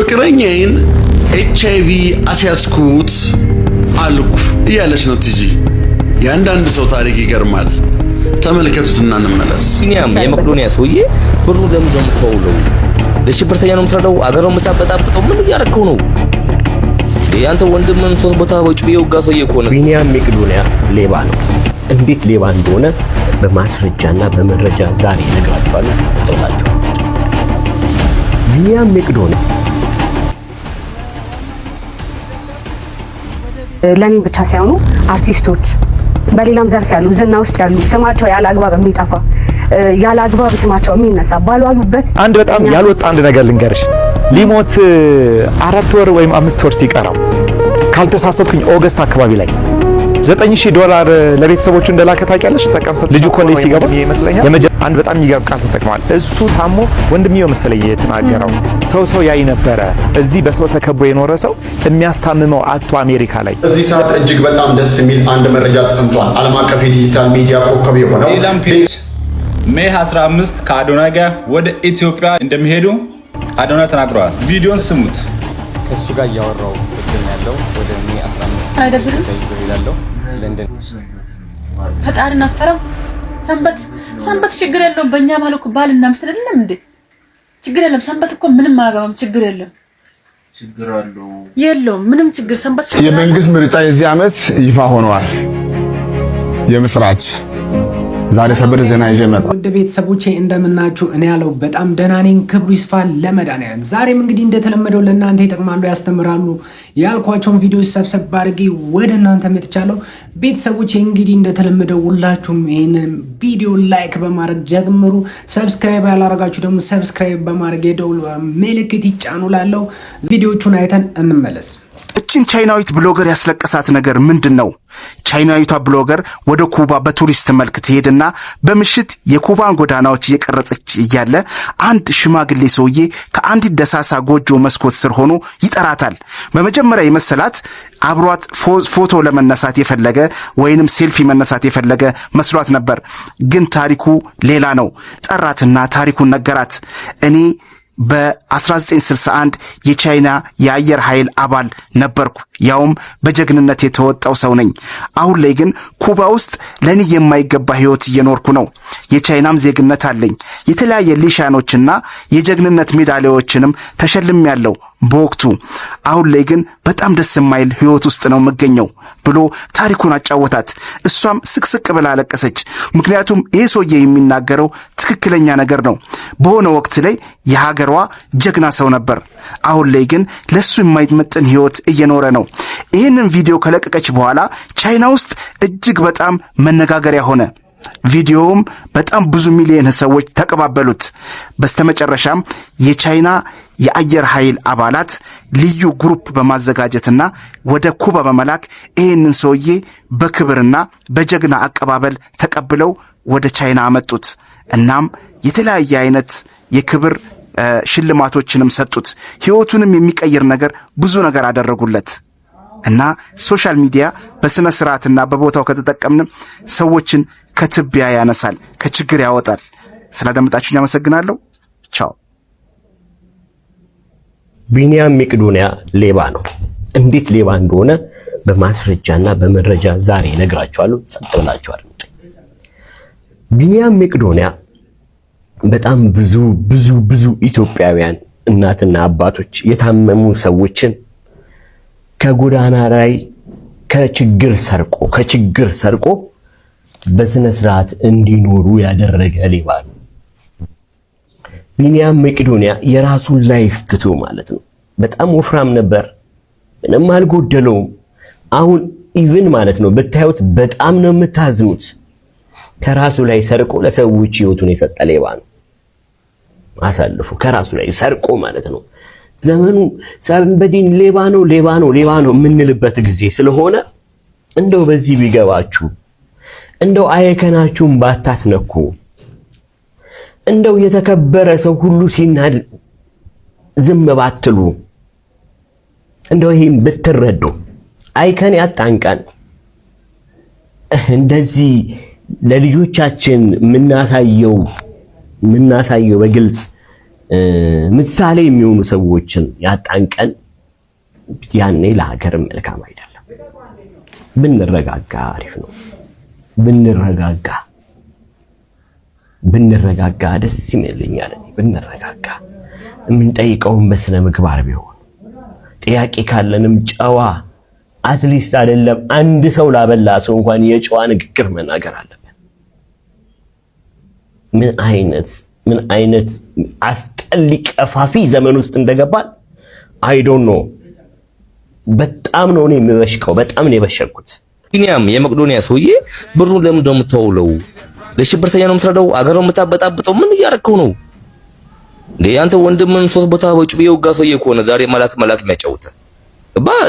ፍቅረኛዬን HIV አስያዝኩት አልኩ እያለች ነው ቲጂ። የአንዳንድ ሰው ታሪክ ይገርማል። ተመልከቱትና እንመለስ። ቢኒያም የመቅዶኒያ ሰውዬ ብሩ ደምደም ተውለው ለሽብርተኛ ነው የምትረዳው፣ አገር ነው የምታበጣብጠው። ምን እያረከው ነው? ያንተ ወንድምም ሶስት ቦታ ወጪ የወጋ ሰውዬ እኮ ነው። ቢኒያም መቅዶኒያ ሌባ ነው። እንዴት ሌባ እንደሆነ በማስረጃና በመረጃ ዛሬ እነግራችኋለሁ። ተስተውላችሁ ቢኒያም መቅዶኒያ ለኔ ብቻ ሳይሆኑ አርቲስቶች በሌላም ዘርፍ ያሉ ዝና ውስጥ ያሉ ስማቸው ያለ አግባብ የሚጠፋ ያለ አግባብ ስማቸው የሚነሳ ባሏሉበት አንድ በጣም ያልወጣ አንድ ነገር ልንገርሽ። ሊሞት 4 ወር ወይም 5 ወር ሲቀረው ካልተሳሳትኩኝ ኦገስት አካባቢ ላይ $9000 ለቤተሰቦቹ እንደላከ ታውቂያለሽ? ተቀምሰ ልጁ ኮሌጅ ሲገባ ይመስለኛል አንድ በጣም የሚገርም ቃል ተጠቅሟል። እሱ ታሞ ወንድምየው መሰለኝ የተናገረው ሰው ያይ ነበረ። እዚህ በሰው ተከቦ የኖረ ሰው የሚያስታምመው አቶ አሜሪካ ላይ እዚህ ሰዓት እጅግ በጣም ደስ የሚል አንድ መረጃ ተሰምቷል። ዓለም አቀፍ የዲጂታል ሚዲያ ኮከብ የሆነው ሜይ 15 ከአዶናይ ጋር ወደ ኢትዮጵያ እንደሚሄዱ አዶናይ ተናግረዋል። ቪዲዮን ስሙት። ከሱ ጋር ያወራው ያለው ወደ ሜይ 15 አይደብርም ይላልው ለንደን ፈጣሪና ፈረም ሰንበት ችግር የለውም። በእኛ ማለኩ ባልና ሚስት አይደለም እንዴ? ችግር የለም። ሰንበት እኮ ምንም አያገባም። ችግር የለም። ችግር አለው የለውም ምንም ችግር። ሰንበት ችግር የመንግስት ምርጫ የዚህ ዓመት ይፋ ሆኗል። የምስራች ዛሬ ሰበር ዜና ይዤ መጣሁ። ወደ ቤተሰቦቼ እንደምናችሁ እኔ ያለው በጣም ደህና ነኝ። ክብሩ ይስፋ ለመድኃኒዓለም። ዛሬም እንግዲህ እንደተለመደው ለእናንተ ይጠቅማሉ ያስተምራሉ ያልኳቸውን ቪዲዮዎች ሰብሰብ አድርጌ ወደ እናንተ መጥቻለሁ። ቤተሰቦቼ እንግዲህ እንደተለመደው ሁላችሁም ይሄንን ቪዲዮ ላይክ በማድረግ ጀምሩ። ሰብስክራይብ ያላረጋችሁ ደግሞ ሰብስክራይብ በማድረግ የደውል ምልክት ይጫኑ። ላለው ቪዲዮቹን አይተን እንመለስ። እቺን ቻይናዊት ብሎገር ያስለቀሳት ነገር ምንድነው? ቻይናዊቷ ብሎገር ወደ ኩባ በቱሪስት መልክ ትሄድና በምሽት የኩባን ጎዳናዎች እየቀረጸች እያለ አንድ ሽማግሌ ሰውዬ ከአንዲት ደሳሳ ጎጆ መስኮት ስር ሆኖ ይጠራታል። በመጀመሪያ የመሰላት አብሯት ፎቶ ለመነሳት የፈለገ ወይንም ሴልፊ መነሳት የፈለገ መስሏት ነበር። ግን ታሪኩ ሌላ ነው። ጠራትና ታሪኩን ነገራት። እኔ በ1961 የቻይና የአየር ኃይል አባል ነበርኩ። ያውም በጀግንነት የተወጣው ሰው ነኝ። አሁን ላይ ግን ኩባ ውስጥ ለኔ የማይገባ ህይወት እየኖርኩ ነው። የቻይናም ዜግነት አለኝ። የተለያየ ሊሻኖችና የጀግንነት ሜዳሊያዎችንም ተሸልሜያለሁ በወቅቱ። አሁን ላይ ግን በጣም ደስ የማይል ህይወት ውስጥ ነው የምገኘው ብሎ ታሪኩን አጫወታት። እሷም ስቅስቅ ብላ አለቀሰች። ምክንያቱም ይሄ ሰውዬ የሚናገረው ትክክለኛ ነገር ነው። በሆነ ወቅት ላይ የሀገሯ ጀግና ሰው ነበር። አሁን ላይ ግን ለሱ የማይመጥን ህይወት እየኖረ ነው። ይህንን ቪዲዮ ከለቀቀች በኋላ ቻይና ውስጥ እጅግ በጣም መነጋገሪያ ሆነ። ቪዲዮውም በጣም ብዙ ሚሊዮን ሰዎች ተቀባበሉት። በስተመጨረሻም የቻይና የአየር ኃይል አባላት ልዩ ግሩፕ በማዘጋጀትና ወደ ኩባ በመላክ ይህንን ሰውዬ በክብርና በጀግና አቀባበል ተቀብለው ወደ ቻይና አመጡት። እናም የተለያየ አይነት የክብር ሽልማቶችንም ሰጡት። ህይወቱንም የሚቀይር ነገር ብዙ ነገር አደረጉለት። እና ሶሻል ሚዲያ በስነ ስርዓትና በቦታው ከተጠቀምን ሰዎችን ከትቢያ ያነሳል፣ ከችግር ያወጣል። ስላደመጣችሁኝ አመሰግናለሁ። ቻው። ቢኒያም መቅዶኒያ ሌባ ነው። እንዴት ሌባ እንደሆነ በማስረጃና በመረጃ ዛሬ እነግራችኋለሁ። ሰጥቶላችኋል። ቢኒያም መቅዶኒያ በጣም ብዙ ኢትዮጵያውያን እናትና አባቶች የታመሙ ሰዎችን ከጎዳና ላይ ከችግር ሰርቆ በስነ ስርዓት እንዲኖሩ ያደረገ ሌባ ነው። ቢኒያም መቅዶኒያ የራሱን ላይፍ ትቶ ማለት ነው። በጣም ወፍራም ነበር፣ ምንም አልጎደለውም። አሁን ኢቭን ማለት ነው ብታዩት በጣም ነው የምታዝኑት። ከራሱ ላይ ሰርቆ ለሰዎች ህይወቱን የሰጠ ሌባ ነው። አሳልፎ ከራሱ ላይ ሰርቆ ማለት ነው። ዘመኑ ሰንበዲን ሌባ ነው የምንልበት ጊዜ ስለሆነ እንደው በዚህ ቢገባችሁ፣ እንደው አይከናችሁም ባታስነኩ፣ እንደው የተከበረ ሰው ሁሉ ሲናድ ዝም ባትሉ፣ እንደው ይሄን ብትረዱ አይከን ያጣንቀን እንደዚህ ለልጆቻችን ምናሳየው በግልጽ ምሳሌ የሚሆኑ ሰዎችን ያጣን ቀን ያኔ ለሀገር መልካም አይደለም። ብንረጋጋ አሪፍ ነው። ብንረጋጋ ደስ ይለኛል። ብንረጋጋ የምንጠይቀውን በስነ ምግባር ቢሆን ጥያቄ ካለንም ጨዋ አትሊስት አይደለም አንድ ሰው ላበላ ሰው እንኳን የጨዋ ንግግር መናገር አለብን። ምን አይነት አስጠሊ ቀፋፊ ዘመን ውስጥ እንደገባን አይ ዶንት ኖ። በጣም ነው እኔ የምበሽቀው፣ በጣም ነው የበሸኩት። ቢኒያም የመቅዶኒያ ሰውዬ ብሩን ለምን ደሞ ተውለው? ለሽብርተኛ ነው የምትረዳው? አገር ነው የምታበጣብጠው? ምን እያረከው ነው እንዴ? አንተ ወንድምን 3 ቦታ በጩቤ የወጋ ሰውዬ ከሆነ ዛሬ መላክ የሚያጫውተ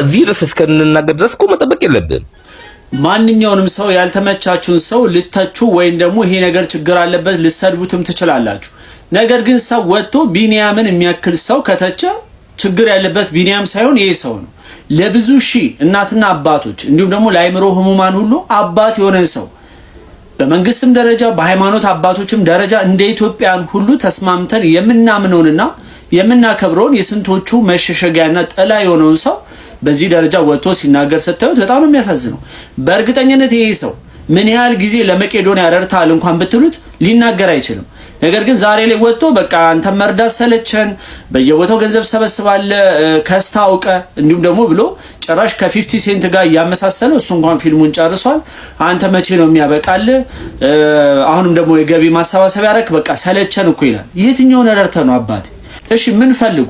እዚህ ድረስ እስከንናገር ድረስ እኮ መጠበቅ የለብንም። ማንኛውንም ሰው ያልተመቻችሁን ሰው ልተቹ ወይም ደግሞ ይሄ ነገር ችግር አለበት ልሰድቡትም ትችላላችሁ። ነገር ግን ሰው ወጥቶ ቢኒያምን የሚያክል ሰው ከተቸ ችግር ያለበት ቢኒያም ሳይሆን ይሄ ሰው ነው። ለብዙ ሺህ እናትና አባቶች እንዲሁም ደግሞ ለአይምሮ ህሙማን ሁሉ አባት የሆነን ሰው በመንግስትም ደረጃ በሃይማኖት አባቶችም ደረጃ እንደ ኢትዮጵያን ሁሉ ተስማምተን የምናምነውንና የምናከብረውን የስንቶቹ መሸሸጊያና ጥላ የሆነውን ሰው በዚህ ደረጃ ወጥቶ ሲናገር ስታዩት በጣም ነው የሚያሳዝነው። በእርግጠኝነት ይሄ ሰው ምን ያህል ጊዜ ለመቄዶንያ ረድታል እንኳን ብትሉት ሊናገር አይችልም። ነገር ግን ዛሬ ላይ ወጥቶ በቃ አንተ መርዳት ሰለቸን፣ በየቦታው ገንዘብ ሰበስባለ ከስታውቀ እንዲሁም ደግሞ ብሎ ጭራሽ ከ50 ሴንት ጋር ያመሳሰለው እሱ እንኳን ፊልሙን ጨርሷል። አንተ መቼ ነው የሚያበቃል? አሁንም ደግሞ የገቢ ማሰባሰብ ያረክ በቃ ሰለቸን እኮ ይላል። የትኛውን ረድተ ነው አባቴ? እሺ ምን ፈልጎ?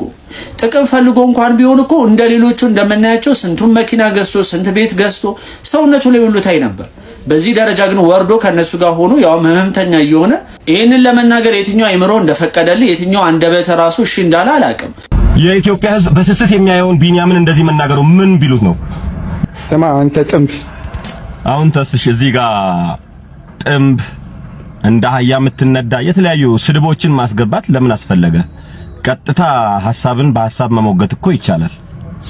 ጥቅም ፈልጎ እንኳን ቢሆን እኮ እንደ ሌሎቹ እንደምናያቸው ስንቱን መኪና ገዝቶ ስንት ቤት ገዝቶ ሰውነቱ ላይ ሁሉ ታይ ነበር። በዚህ ደረጃ ግን ወርዶ ከነሱ ጋር ሆኖ ያው ህመምተኛ እየሆነ ይሄንን ለመናገር የትኛው አይምሮ እንደፈቀደልህ የትኛው አንደበተ ራሱ እሺ እንዳለ አላውቅም። የኢትዮጵያ ህዝብ በስስት የሚያየውን ቢኒያምን እንደዚህ መናገሩ ምን ቢሉት ነው? ስማ አንተ ጥምብ፣ አሁን ተስሽ እዚህ ጋር ጥምብ እንደ አህያ የምትነዳ የተለያዩ ስድቦችን ማስገባት ለምን አስፈለገ? ቀጥታ ሐሳብን በሐሳብ መሞገት እኮ ይቻላል።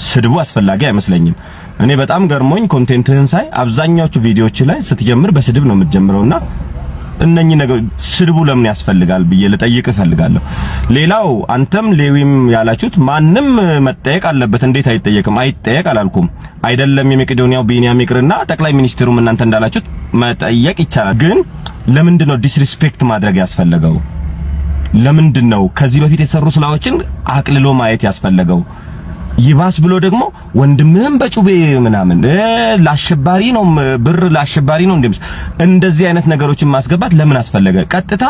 ስድቡ አስፈላጊ አይመስለኝም። እኔ በጣም ገርሞኝ ኮንቴንትህን ሳይ አብዛኛዎቹ ቪዲዮዎች ላይ ስትጀምር በስድብ ነው የምትጀምረውና እነኚህ ነገር ስድቡ ለምን ያስፈልጋል ብዬ ልጠይቅ እፈልጋለሁ። ሌላው አንተም ሌዊም ያላችሁት ማንም መጠየቅ አለበት። እንዴት አይጠየቅም? አይጠየቅ አላልኩም አይደለም። የመቄዶንያው ቢኒያም ይቅርና ጠቅላይ ሚኒስትሩም እናንተ እንዳላችሁት መጠየቅ ይቻላል። ግን ለምንድን ነው ዲስሪስፔክት ማድረግ ያስፈለገው? ለምንድን ነው ከዚህ በፊት የተሰሩ ስራዎችን አቅልሎ ማየት ያስፈለገው? ይባስ ብሎ ደግሞ ወንድምህም በጩቤ ምናምን ለአሸባሪ ነው ብር ለአሸባሪ ነው እንደዚህ አይነት ነገሮችን ማስገባት ለምን አስፈለገ? ቀጥታ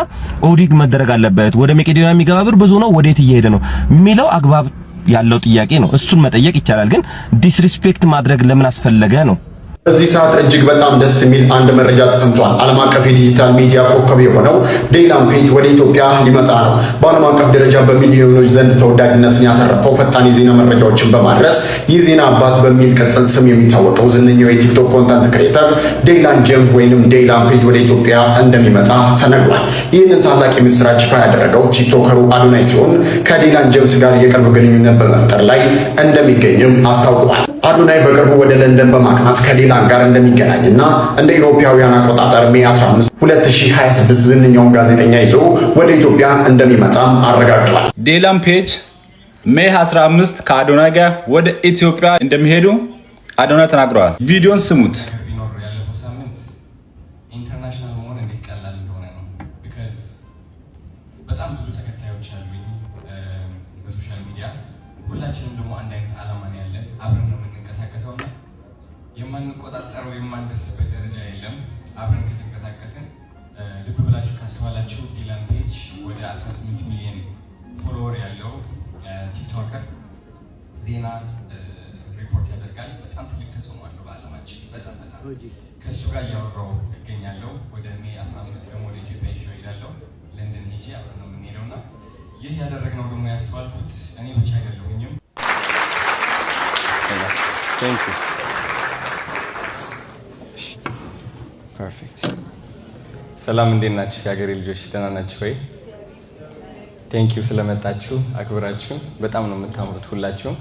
ኦዲት መደረግ አለበት። ወደ መቄዶንያ የሚገባ ብር ብዙ ነው፣ ወዴት እየሄደ ነው የሚለው አግባብ ያለው ጥያቄ ነው። እሱን መጠየቅ ይቻላል። ግን ዲስሪስፔክት ማድረግ ለምን አስፈለገ ነው። በዚህ ሰዓት እጅግ በጣም ደስ የሚል አንድ መረጃ ተሰምቷል። ዓለም አቀፍ የዲጂታል ሚዲያ ኮከብ የሆነው ዴይላም ፔጅ ወደ ኢትዮጵያ ሊመጣ ነው። በዓለም አቀፍ ደረጃ በሚሊዮኖች ዘንድ ተወዳጅነትን ያተረፈው ፈጣን የዜና መረጃዎችን በማድረስ የዜና አባት በሚል ቅጽል ስም የሚታወቀው ዝነኛው የቲክቶክ ኮንተንት ክሬተር ዴይላን ጄምስ ወይንም ዴይላም ፔጅ ወደ ኢትዮጵያ እንደሚመጣ ተነግሯል። ይህንን ታላቅ የምስራች ይፋ ያደረገው ቲክቶከሩ አዶናይ ሲሆን ከዴይላን ጄምስ ጋር የቅርብ ግንኙነት በመፍጠር ላይ እንደሚገኝም አስታውቋል። አዶናይ በቅርቡ ወደ ለንደን በማቅናት ከዴይላን ጋር እንደሚገናኝና እንደ ኢሮፓውያን አቆጣጠር ሜይ 15 2026 ዝነኛውን ጋዜጠኛ ይዞ ወደ ኢትዮጵያ እንደሚመጣም አረጋግጧል። ዴይላም ፔጅ ሜይ 15 ከአዶናይ ጋር ወደ ኢትዮጵያ እንደሚሄዱ አዶናይ ተናግረዋል። ቪዲዮን ስሙት። ኢንተርናሽናል መሆን እንዴት ቀላል እንደሆነ ነው። በጣም ብዙ ተከታዮች አሉኝ በሶሻል ሚዲያ። ሁላችንም ደግሞ አንድ አይነት ዓላማ ነው ያለን። አብረን ነው የምንንቀሳቀሰው። የማንቆጣጠረው የማንደርስበት ደረጃ የለም። አብረን ከተንቀሳቀስን ልብ ብላችሁ ካስተዋላችሁ ዴይላም ፔጅ ወደ 18 ሚሊዮን ፎሎወር ያለው ቲክቶከር ዜና ሪፖርት ያደርጋል። በጣም ትልቅ ተጽዕኖ አለው በዓለማችን። በጣም ከእሱ ጋር እያወራሁ እገኛለሁ። ወደ ሜይ 15 ደግሞ ወደ ኢትዮጵያ ይዤ እሄዳለሁ። ለንደን ሄጄ አብረን ነው የምንሄደው እና ይህ ያደረግነው ደግሞ ያስተዋልኩት እኔ ብቻ አይደለሁኝም። ፐርፌክት። ሰላም እንዴት ናችሁ የሀገሬ ልጆች? ደህና ናችሁ ወይ? ቴንክ ዩ ስለመጣችሁ አክብራችሁ። በጣም ነው የምታምሩት ሁላችሁም።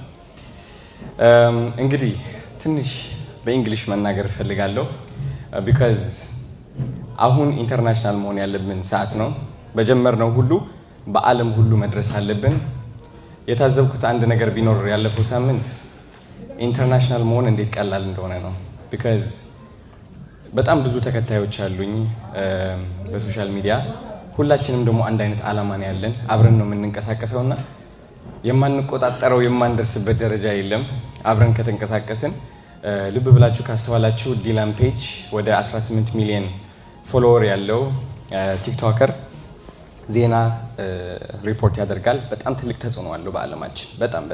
እንግዲህ ትንሽ በእንግሊሽ መናገር እፈልጋለሁ ቢካዝ አሁን ኢንተርናሽናል መሆን ያለብን ሰዓት ነው። በጀመርነው ሁሉ በዓለም ሁሉ መድረስ አለብን። የታዘብኩት አንድ ነገር ቢኖር ያለፈው ሳምንት ኢንተርናሽናል መሆን እንዴት ቀላል እንደሆነ ነው። ቢካዝ በጣም ብዙ ተከታዮች አሉኝ በሶሻል ሚዲያ። ሁላችንም ደግሞ አንድ አይነት ዓላማ ነው ያለን። አብረን ነው የምንንቀሳቀሰውና የማንቆጣጠረው የማንደርስበት ደረጃ የለም። አብረን ከተንቀሳቀስን ልብ ብላችሁ ካስተዋላችሁ ዲላን ፔጅ ወደ 18 ሚሊዮን ፎሎወር ያለው ቲክቶከር ዜና ሪፖርት ያደርጋል። በጣም ትልቅ ተጽዕኖ አለው በዓለማችን። በጣም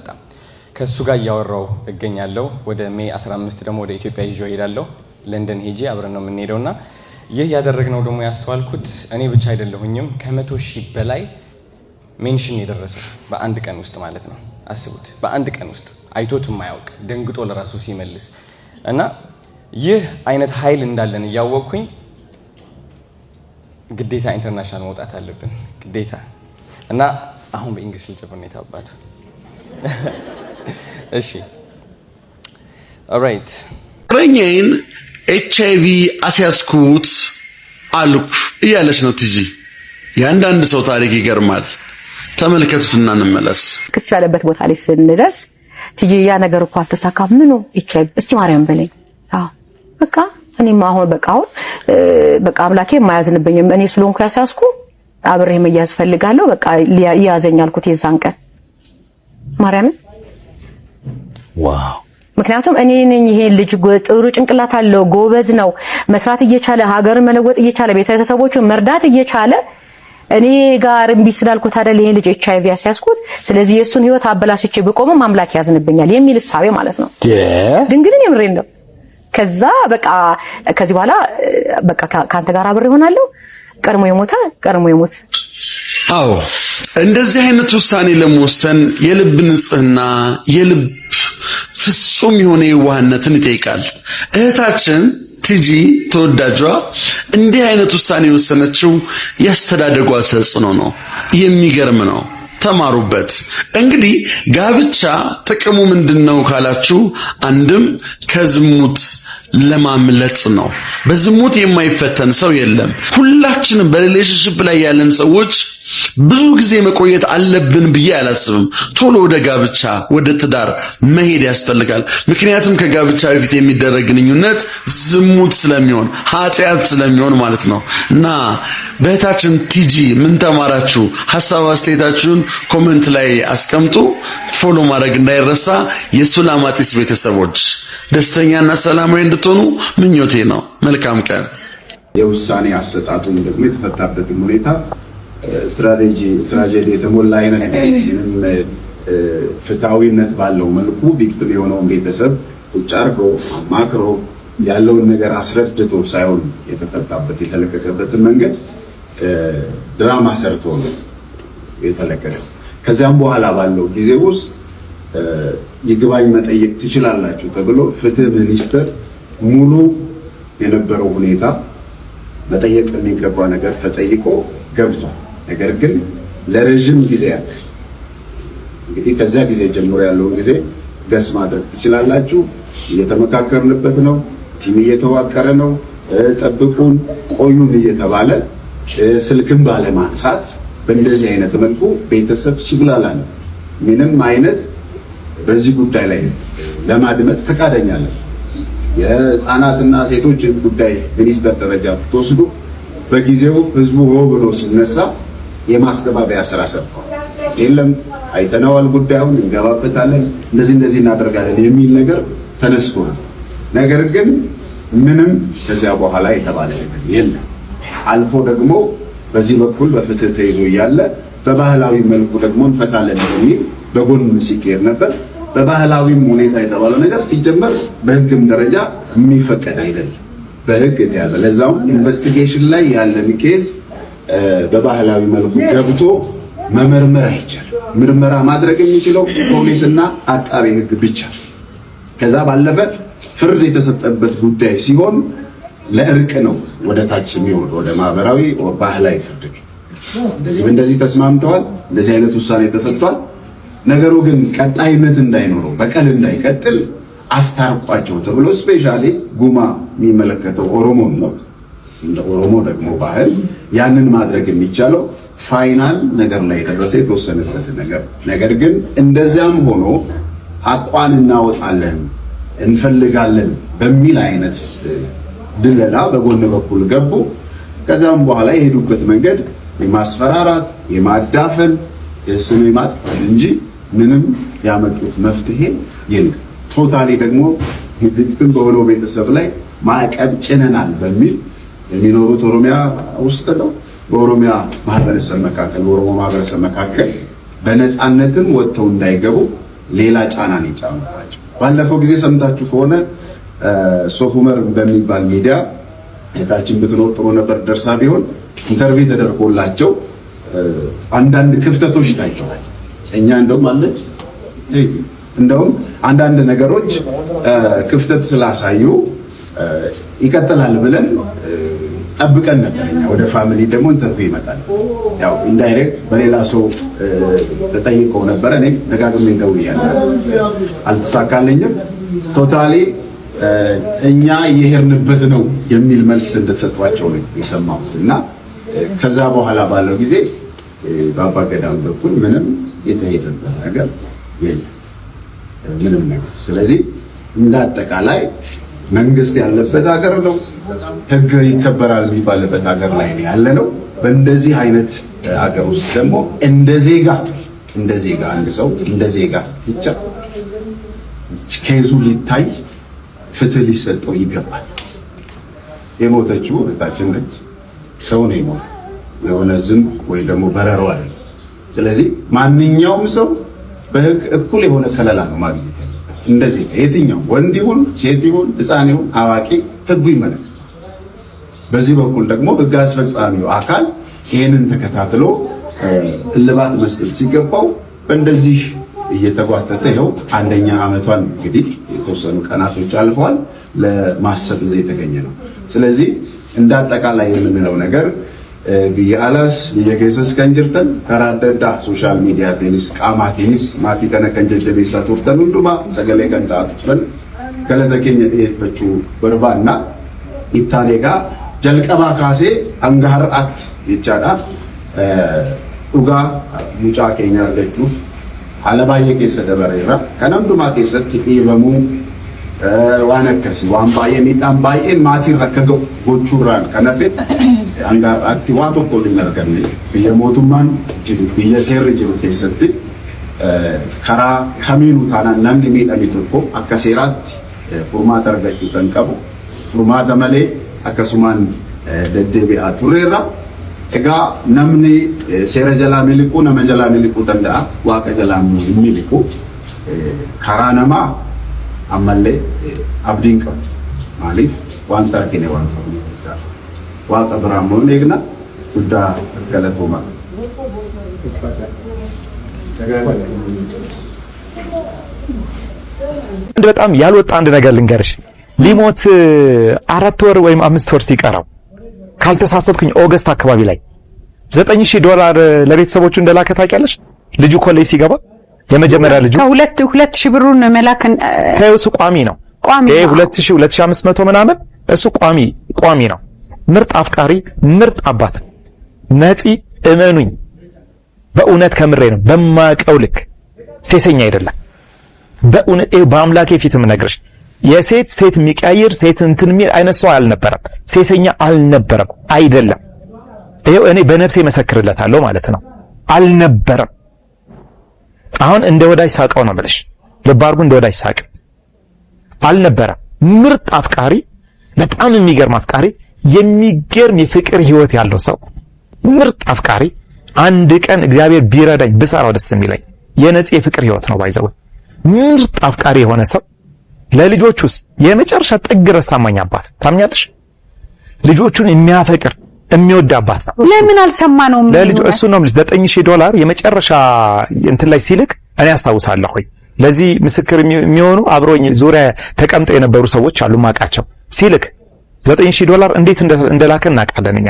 ከሱ ጋር እያወራው እገኛለሁ። ወደ ሜይ 15 ደግሞ ወደ ኢትዮጵያ ይዤ እሄዳለሁ። ለንደን ሄጄ አብረን ነው የምንሄደውና ይህ ያደረግነው ደግሞ ያስተዋልኩት እኔ ብቻ አይደለሁኝም። ከ100,000 በላይ ሜንሽን የደረሰው በአንድ ቀን ውስጥ ማለት ነው። አስቡት፣ በአንድ ቀን ውስጥ አይቶት የማያውቅ ደንግጦ ለራሱ ሲመልስ እና ይህ አይነት ኃይል እንዳለን እያወቅኩኝ ግዴታ ኢንተርናሽናል መውጣት አለብን ግዴታ። እና አሁን በእንግሊዝ ልጀምር ነው የታባቱ። እሺ ኦልራይት። ፍቅረኛዬን HIV አስያዝኩት አልኩ እያለች ነው ቲጂ። የአንዳንድ ሰው ታሪክ ይገርማል። ተመልከቱትና እንመለስ። ክስ ያለበት ቦታ ላይ ስንደርስ ቲጂ ያ ነገር እኮ አልተሳካም። ምኑ HIV እስቲ ማርያም በለኝ። አዎ በቃ እኔማ አሁን በቃ አምላኬ የማያዝንብኝም እኔ ስለሆንኩ ያስያዝኩ አብሬ መያዝ ፈልጋለሁ። በቃ ያዘኝ አልኩት የዛን ቀን ማርያም። ዋው! ምክንያቱም እኔ ነኝ ይሄ ልጅ ጥሩ ጭንቅላት አለው፣ ጎበዝ ነው፣ መስራት እየቻለ ሀገርን መለወጥ እየቻለ ቤተሰቦቹን መርዳት እየቻለ እኔ ጋር እምቢ ስላልኩት አይደል ይሄ ልጅ HIV ያስያዝኩት። ስለዚህ የሱን ህይወት አበላሽቼ ብቆምም አምላክ ያዝንብኛል የሚል እሳቤ ማለት ነው። ድንግልን የምሬን ነው። ከዛ በቃ ከዚህ በኋላ በቃ ካንተ ጋር አብሬ እሆናለሁ፣ ቀድሞ ይሞት። አዎ እንደዚህ አይነት ውሳኔ ለመወሰን የልብ ንጽህና፣ የልብ ፍጹም የሆነ የዋህነትን ይጠይቃል። እህታችን ቲጂ ተወዳጇ እንዲህ አይነት ውሳኔ የወሰነችው ያስተዳደጓ ተጽዕኖ ነው። የሚገርም ነው። ተማሩበት። እንግዲህ ጋብቻ ጥቅሙ ምንድነው ካላችሁ፣ አንድም ከዝሙት ለማምለጥ ነው። በዝሙት የማይፈተን ሰው የለም። ሁላችንም በሪሌሽንሺፕ ላይ ያለን ሰዎች ብዙ ጊዜ መቆየት አለብን ብዬ አላስብም። ቶሎ ወደ ጋብቻ ወደ ትዳር መሄድ ያስፈልጋል። ምክንያቱም ከጋብቻ በፊት የሚደረግ ግንኙነት ዝሙት ስለሚሆን ኃጢአት ስለሚሆን ማለት ነው። እና በእህታችን ቲጂ ምን ተማራችሁ? ሐሳብ አስተያየታችሁን ኮሜንት ላይ አስቀምጡ። ፎሎ ማድረግ እንዳይረሳ። የሱላማጢስ ቤተሰቦች ደስተኛና ሰላማዊ እንድትሆኑ ምኞቴ ነው። መልካም ቀን። የውሳኔ አሰጣጡን ደግሞ የተፈታበትን ሁኔታ ትራጀዲ የተሞላ አይነት ፍትሃዊነት ባለው መልኩ ቪክቲም የሆነውን ቤተሰብ ቁጭ አድርጎ አማክሮ ያለውን ነገር አስረድቶ ሳይሆን የተፈታበት የተለቀቀበትን መንገድ ድራማ ሰርቶ ነው የተለቀቀው። ከዚያም በኋላ ባለው ጊዜ ውስጥ ይግባኝ መጠየቅ ትችላላችሁ ተብሎ ፍትህ ሚኒስቴር ሙሉ የነበረው ሁኔታ መጠየቅ የሚገባ ነገር ተጠይቆ ገብቷል። ነገር ግን ለረጅም ጊዜ እንግዲህ ከዚያ ጊዜ ጀምሮ ያለውን ጊዜ ገስ ማድረግ ትችላላችሁ። እየተመካከርንበት ነው። ቲም እየተዋቀረ ነው። ጠብቁን፣ ቆዩን እየተባለ ስልክም ባለማንሳት በእንደዚህ አይነት መልኩ ቤተሰብ ሲጉላላ ነው። ምንም አይነት በዚህ ጉዳይ ላይ ለማድመጥ ፈቃደኛ ነን። የህፃናትና ሴቶች ጉዳይ ሚኒስቴር ደረጃ ተወስዶ በጊዜው ህዝቡ ሆ ብሎ ሲነሳ የማስተባበያ ስራ ሰርቷል። የለም አይተናዋል፣ ጉዳዩን እንገባበታለን፣ እንደዚህ እናደርጋለን የሚል ነገር ተነስቷል። ነገር ግን ምንም ከዚያ በኋላ የተባለ ነገር የለም። አልፎ ደግሞ በዚህ በኩል በፍትህ ተይዞ እያለ በባህላዊ መልኩ ደግሞ እንፈታለን የሚል በጎን ሲካሄድ ነበር። በባህላዊም ሁኔታ የተባለው ነገር ሲጀመር በህግም ደረጃ የሚፈቀድ አይደለም። በህግ የተያዘ ለዛውም ኢንቨስቲጌሽን ላይ ያለን ኬዝ በባህላዊ መልኩ ገብቶ መመርመር አይቻልም። ምርመራ ማድረግ የሚችለው ፖሊስና አቃቤ ህግ ብቻ። ከዛ ባለፈ ፍርድ የተሰጠበት ጉዳይ ሲሆን ለእርቅ ነው ወደ ታች የሚወርድ ወደ ማህበራዊ ባህላዊ ፍርድ ቤት። እንደዚህ ተስማምተዋል፣ እንደዚህ አይነት ውሳኔ ተሰጥቷል። ነገሩ ግን ቀጣይነት እንዳይኖረው በቀል እንዳይቀጥል አስታርቋቸው ተብሎ ስፔሻሊ ጉማ የሚመለከተው ኦሮሞን ነው። እንደ ኦሮሞ ደግሞ ባህል ያንን ማድረግ የሚቻለው ፋይናል ነገር ላይ ደረሰ የተወሰነበት ነገር ግን እንደዚያም ሆኖ አቋን እናወጣለን እንፈልጋለን በሚል አይነት ድለላ በጎን በኩል ገቡ። ከዛም በኋላ የሄዱበት መንገድ የማስፈራራት የማዳፈን የስም ማጥፋት እንጂ ምንም ያመጡት መፍትሄ የለም። ቶታሊ ደግሞ ቪክቲም በሆነው ቤተሰብ ላይ ማዕቀብ ጭነናል በሚል የሚኖሩት ኦሮሚያ ውስጥ ነው። በኦሮሚያ ማህበረሰብ መካከል በኦሮሞ ማህበረሰብ መካከል በነፃነትም ወጥተው እንዳይገቡ ሌላ ጫናን ይጫኑባቸው። ባለፈው ጊዜ ሰምታችሁ ከሆነ ሶፍ ዑመር በሚባል ሚዲያ የታችን ብትኖር ጥሩ ነበር ደርሳ ቢሆን ኢንተርቪው ተደርጎላቸው አንዳንድ ክፍተቶች ታይተዋል። እኛ እንደውም አንዳንድ ነገሮች ክፍተት ስላሳዩ ይቀጥላል ብለን ጠብቀን ነበር። እኛ ወደ ፋሚሊ ደግሞ ኢንተርቪው ይመጣል። ያው ኢንዳይሬክት በሌላ ሰው ተጠይቀው ነበር። እኔ ደጋግሜ ደውያለሁ፣ አልተሳካልኝም። ቶታሊ እኛ የሄድንበት ነው የሚል መልስ እንደተሰጧቸው ነው የሰማሁት። እና ከዛ በኋላ ባለው ጊዜ በአባ ገዳም በኩል ምንም የተሄደበት ነገር የለም፣ ምንም ነገር። ስለዚህ እንደ አጠቃላይ መንግስት ያለበት ሀገር ነው፣ ህግ ይከበራል የሚባልበት ሀገር ላይ ነው ያለ ነው። በእንደዚህ አይነት ሀገር ውስጥ ደግሞ እንደ ዜጋ አንድ ሰው እንደ ዜጋ ብቻ ኬዙ ሊታይ ፍትህ ሊሰጠው ይገባል። የሞተችው እህታችን ነች። ሰው ነው የሞተው፣ የሆነ ዝንብ ወይ ደግሞ በረሮ አይደለም። ስለዚህ ማንኛውም ሰው በህግ እኩል የሆነ ከለላ ነው ማግኘት ያለበት። እንደዚህ የትኛው ወንድ ይሁን ሴት ይሁን ህፃን ይሁን አዋቂ ህጉ ይመለከታል። በዚህ በኩል ደግሞ ህግ አስፈጻሚው አካል ይህንን ተከታትሎ እልባት መስጠት ሲገባው እንደዚህ እየተጓተተ ይኸው አንደኛ ዓመቷን እንግዲህ የተወሰኑ ቀናቶች አልፈዋል። ለማሰብ እዚህ የተገኘ ነው። ስለዚህ እንደ አጠቃላይ የምንለው ነገር ቢያላስ የገሰስ ከንጅርተን ከራደዳ ሶሻል ሚዲያ ቴኒስ ቃማቲኒስ ማቲ ከነከንጀጀቤ ሳቶርተን ሁሉማ ሰገሌ ከንታቱን ገለተከኝ የፈቹ በርባና ኢታኔጋ ጀልቀባ ካሴ አንጋርአት ይቻዳ ኡጋ ሙጫ ኬኛ ለጁፍ አለባየ ከሰ ደበረራ ከነምዱማ ከሰት ኢበሙ ዋነከስ ዋምባየ ሚጣም ባይን ማቲ ረከገው ጎቹራን ከነፈት አንጋርአት ዋቶ ኮሊነርገን የሞቱማን የሰር ጅሩ ከሰት ከራ ከሚኑ ታና ነምድ ሚጣሚቶኮ አከሴራት ፉርማታ አርጋቹ ተንቀቡ ፉርማታ መሌ አከሱማን ደደቢአ ቱሬራ እጋ ነምኒ ሴረ ጀላ ሚልቁ ነመ ጀላ ሚልቁ ደንዳ ዋቀ ጀላ ሚልቁ ካራነማ አመለ አብዲንቀ ማሊፍ ዋንታ ከኔ ዋንታ ዋቀ ብራሞ ነግና ጉዳ ገለቶማ በጣም ያልወጣ አንድ ነገር ልንገርሽ። ሊሞት 4 ወር ወይም 5 ወር ሲቀረው ካልተሳሳትኩኝ ኦገስት አካባቢ ላይ $9000 ለቤተሰቦቹ እንደላከ ታውቂያለሽ? ልጁ ኮሌጅ ሲገባ የመጀመሪያ ልጁ 2000 ብሩን መላክን ታዩስ ቋሚ ነው። ይሄ 2000 2500 ምናምን እሱ ቋሚ ነው። ምርጥ አፍቃሪ፣ ምርጥ አባት። ነፂ እመኑኝ፣ በእውነት ከምሬ ነው፣ በማቀው ልክ ሴሰኛ አይደለም። በእውነት በአምላኬ ፊትም ነግርሽ የሴት የሚቀያየር ሴት እንትን የሚል አይነት ሰው አልነበረም። ሴሰኛ አልነበረም። አይደለም። ይሄው እኔ በነፍሴ መሰክርለታለሁ ማለት ነው። አልነበረም። አሁን እንደ ወዳጅ ሳቀው ነው የምልሽ። ልብ አድርጉ፣ እንደ ወዳጅ ሳቅ አልነበረም። ምርጥ አፍቃሪ፣ በጣም የሚገርም አፍቃሪ፣ የሚገርም የፍቅር ህይወት ያለው ሰው፣ ምርጥ አፍቃሪ። አንድ ቀን እግዚአብሔር ቢረዳኝ ብሰራው ደስ የሚለኝ የነፂ የፍቅር ህይወት ነው ባይዘው። ምርጥ አፍቃሪ የሆነ ሰው ለልጆቹስ የመጨረሻ ጥግ ድረስ ታማኝ አባት። ታምኛለሽ? ልጆቹን የሚያፈቅር የሚወድ አባት ነው። ለምን አልሰማነውም? ለልጅ እሱ ነው ማለት $9000 የመጨረሻ እንትን ላይ ሲልክ እኔ አስታውሳለሁ። ለዚህ ምስክር የሚሆኑ አብሮኝ ዙሪያ ተቀምጠው የነበሩ ሰዎች አሉ ማቃቸው። ሲልክ $9000 እንዴት እንደላከ እናውቃለን እኛ።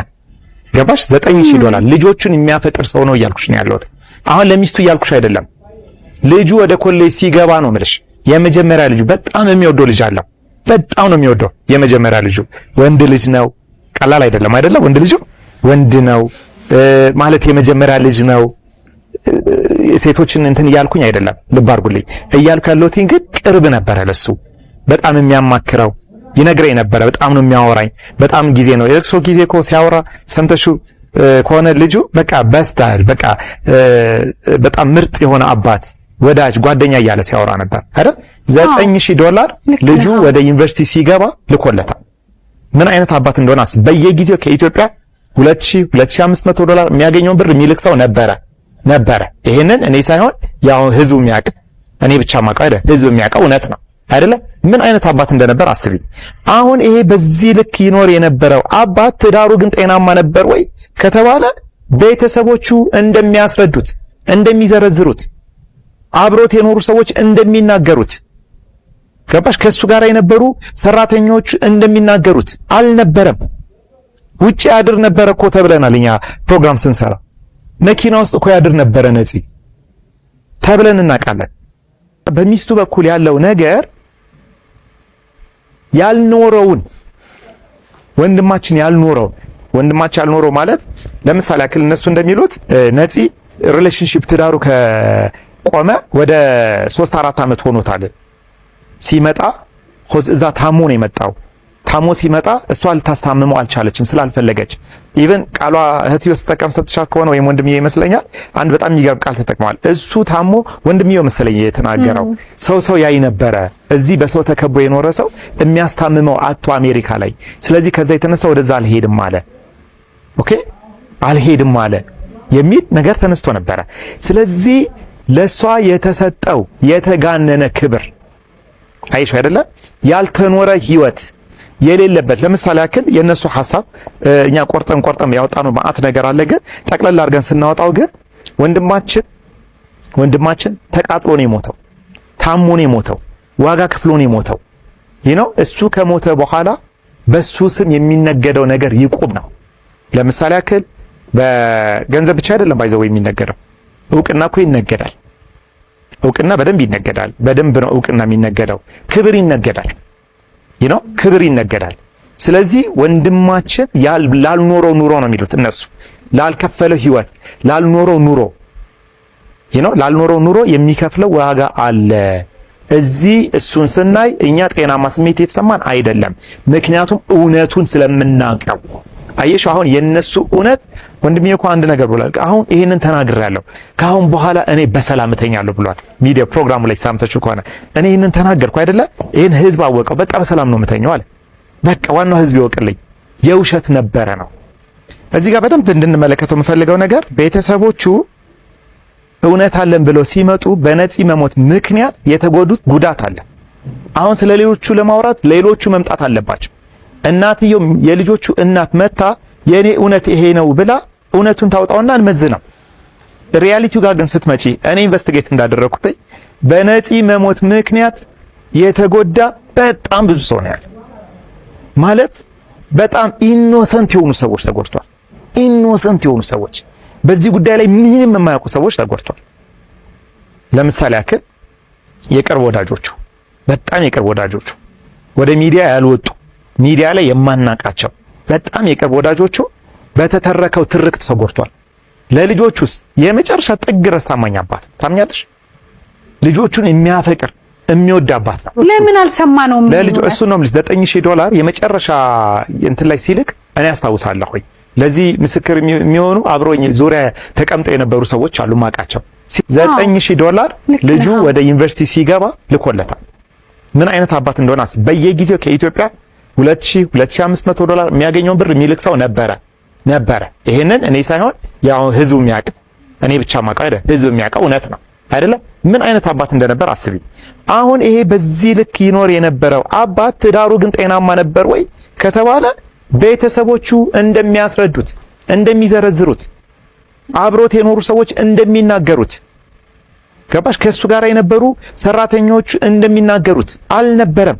ገባሽ? $9000 ልጆቹን የሚያፈቅር ሰው ነው እያልኩሽ ነው ያለሁት። አሁን ለሚስቱ እያልኩሽ አይደለም። ልጁ ወደ ኮሌጅ ሲገባ ነው የምልሽ። የመጀመሪያ ልጁ በጣም የሚወደው ልጅ አለው። በጣም ነው የሚወደው። የመጀመሪያ ልጁ ወንድ ልጅ ነው። ቀላል አይደለም። ወንድ ልጁ ወንድ ነው። ማለት የመጀመሪያ ልጅ ነው። ሴቶችን እንትን እያልኩኝ አይደለም፣ ልብ አድርጉልኝ። እያልኩ ያለሁት ግን ቅርብ ነበረ ለሱ። በጣም የሚያማክረው ይነግረኝ ነበረ። በጣም ነው የሚያወራኝ። በጣም ጊዜ ነው የለቅሶ ጊዜ እኮ ሲያወራ ሰምተሹ ከሆነ ልጁ በቃ በስታይል በቃ በጣም ምርጥ የሆነ አባት፣ ወዳጅ፣ ጓደኛ እያለ ሲያወራ ነበር አይደል? $9000 ልጁ ወደ ዩኒቨርሲቲ ሲገባ ልኮለታል። ምን አይነት አባት እንደሆነ አስብ። በየጊዜው ከኢትዮጵያ $2500 የሚያገኘውን ብር የሚልክ ሰው ነበረ። ይሄንን እኔ ሳይሆን ያው ህዝቡ የሚያውቅ፣ እኔ ብቻ ማውቀው አይደል፣ ህዝቡ የሚያውቀው እውነት ነው አይደለ? ምን አይነት አባት እንደነበር አስቢ። አሁን ይሄ በዚህ ልክ ይኖር የነበረው አባት ትዳሩ ግን ጤናማ ነበር ወይ ከተባለ ቤተሰቦቹ እንደሚያስረዱት፣ እንደሚዘረዝሩት፣ አብሮት የኖሩ ሰዎች እንደሚናገሩት፣ ገባሽ? ከሱ ጋር የነበሩ ሰራተኞች እንደሚናገሩት አልነበረም። ውጪ ያድር ነበር እኮ ተብለናል እኛ ፕሮግራም ስንሰራ። መኪና ውስጥ እኮ ያድር ነበረ ነፂ ተብለን እናውቃለን። በሚስቱ በኩል ያለው ነገር ያልኖረውን ወንድማችን ያልኖረው ማለት ለምሳሌ ያክል እነሱ እንደሚሉት ነፂ ሪሌሽንሺፕ ትዳሩ ከቆመ ወደ 3-4 ዓመት ሆኖታል። ሲመጣ እዛ ታሞ ነው የመጣው። ታሞ ሲመጣ እሷ ልታስታምመው አልቻለችም ስላልፈለገች። ኢቭን ቃሏ እህትዮ ስትጠቀም ሰጥቻት ከሆነ ወይም ወንድምዬ ይመስለኛል አንድ በጣም የሚገርም ቃል ተጠቅመዋል። እሱ ታሞ ወንድምዬ መሰለኝ የተናገረው ሰው ያይ ነበረ። እዚህ በሰው ተከቦ የኖረ ሰው የሚያስታምመው አቶ አሜሪካ ላይ። ስለዚህ ከዛ የተነሳ ወደዛ አልሄድም አለ። ኦኬ አልሄድም አለ የሚል ነገር ተነስቶ ነበረ። ስለዚህ ለሷ የተሰጠው የተጋነነ ክብር አይሽ አይደለ? ያልተኖረ ህይወት የሌለበት። ለምሳሌ ያክል የነሱ ሐሳብ እኛ ቆርጠም ያወጣነው ማአት ነገር አለ። ግን ጠቅለል አድርገን ስናወጣው ግን ወንድማችን ተቃጥሎ ነው የሞተው፣ ታሞ ነው የሞተው፣ ዋጋ ከፍሎ ነው የሞተው። እሱ ከሞተ በኋላ በሱ ስም የሚነገደው ነገር ይቁም ነው። ለምሳሌ ያክል በገንዘብ ብቻ አይደለም ባይዘው የሚነገደው፣ እውቅና እኮ ይነገዳል። እውቅና በደንብ ይነገዳል። በደንብ ነው እውቅና የሚነገደው። ክብር ይነገዳል። ክብር ይነገዳል። ስለዚህ ወንድማችን ላልኖረው ኑሮ ነው የሚሉት እነሱ፣ ላልከፈለው ህይወት፣ ላልኖረው ኑሮ የሚከፍለው ዋጋ አለ። እዚህ እሱን ስናይ እኛ ጤናማ ስሜት የተሰማን አይደለም። ምክንያቱም እውነቱን ስለምናውቀው። አየሽ አሁን የነሱ እውነት ወንድሜ እኮ አንድ ነገር ብሏል። አሁን ይሄንን ተናግሬያለሁ፣ ከአሁን በኋላ እኔ በሰላም እተኛለሁ ብሏል። ሚዲያ ፕሮግራሙ ላይ ሳምተችሁ ከሆነ እኔ ይሄንን ተናገርኩ አይደለ? ይሄን ህዝብ አወቀው። በቃ በሰላም ነው የምተኛው አለ። በቃ ዋናው ህዝብ ይወቅልኝ። የውሸት ነበረ ነው። እዚህ ጋር በደንብ እንድንመለከተው የምፈልገው ነገር ቤተሰቦቹ እውነት አለን ብለው ሲመጡ በነፂ መሞት ምክንያት የተጎዱት ጉዳት አለ። አሁን ስለ ሌሎቹ ለማውራት ሌሎቹ መምጣት አለባቸው። እናትየው የልጆቹ እናት መታ የኔ እውነት ይሄ ነው ብላ እውነቱን ታውጣውና እንመዝነው። ሪያሊቲው ጋር ግን ስትመጪ እኔ ኢንቨስቲጌት እንዳደረኩት በነፂ መሞት ምክንያት የተጎዳ በጣም ብዙ ሰው ነው ያለ። ማለት በጣም ኢኖሰንት የሆኑ ሰዎች ተጎድቷል። ኢኖሰንት የሆኑ ሰዎች፣ በዚህ ጉዳይ ላይ ምንም የማያውቁ ሰዎች ተጎድቷል። ለምሳሌ ያክል የቅርብ ወዳጆቹ፣ በጣም የቅርብ ወዳጆቹ፣ ወደ ሚዲያ ያልወጡ፣ ሚዲያ ላይ የማናቃቸው በጣም የቅርብ ወዳጆቹ በተተረከው ትርክት ተጎድቷል። ለልጆቹስ የመጨረሻ ጥግ ድረስ ታማኝ አባት፣ ታምኛለሽ? ልጆቹን የሚያፈቅር የሚወድ አባት ነው። ለምን አልሰማነውም? ለልጅ እሱ ነው የምልሽ $9000 የመጨረሻ እንትን ላይ ሲልክ እኔ አስታውሳለሁ። ለዚህ ምስክር የሚሆኑ አብሮኝ ዙሪያ ተቀምጠው የነበሩ ሰዎች አሉ ማቃቸው። $9000 ልጁ ወደ ዩኒቨርሲቲ ሲገባ ልኮለታል። ምን አይነት አባት እንደሆነ አስብ። በየጊዜው ከኢትዮጵያ $2500 የሚያገኘውን ብር የሚልክ ሰው ነበረ። ይሄንን እኔ ሳይሆን ያው ህዝቡ የሚያውቅ፣ እኔ ብቻ ማውቀው አይደል፣ ህዝቡ የሚያውቀው እውነት ነው አይደለ? ምን አይነት አባት እንደነበር አስቢ። አሁን ይሄ በዚህ ልክ ይኖር የነበረው አባት ትዳሩ ግን ጤናማ ነበር ወይ ከተባለ ቤተሰቦቹ እንደሚያስረዱት፣ እንደሚዘረዝሩት፣ አብሮት የኖሩ ሰዎች እንደሚናገሩት፣ ገባሽ? ከሱ ጋር የነበሩ ሰራተኞች እንደሚናገሩት አልነበረም።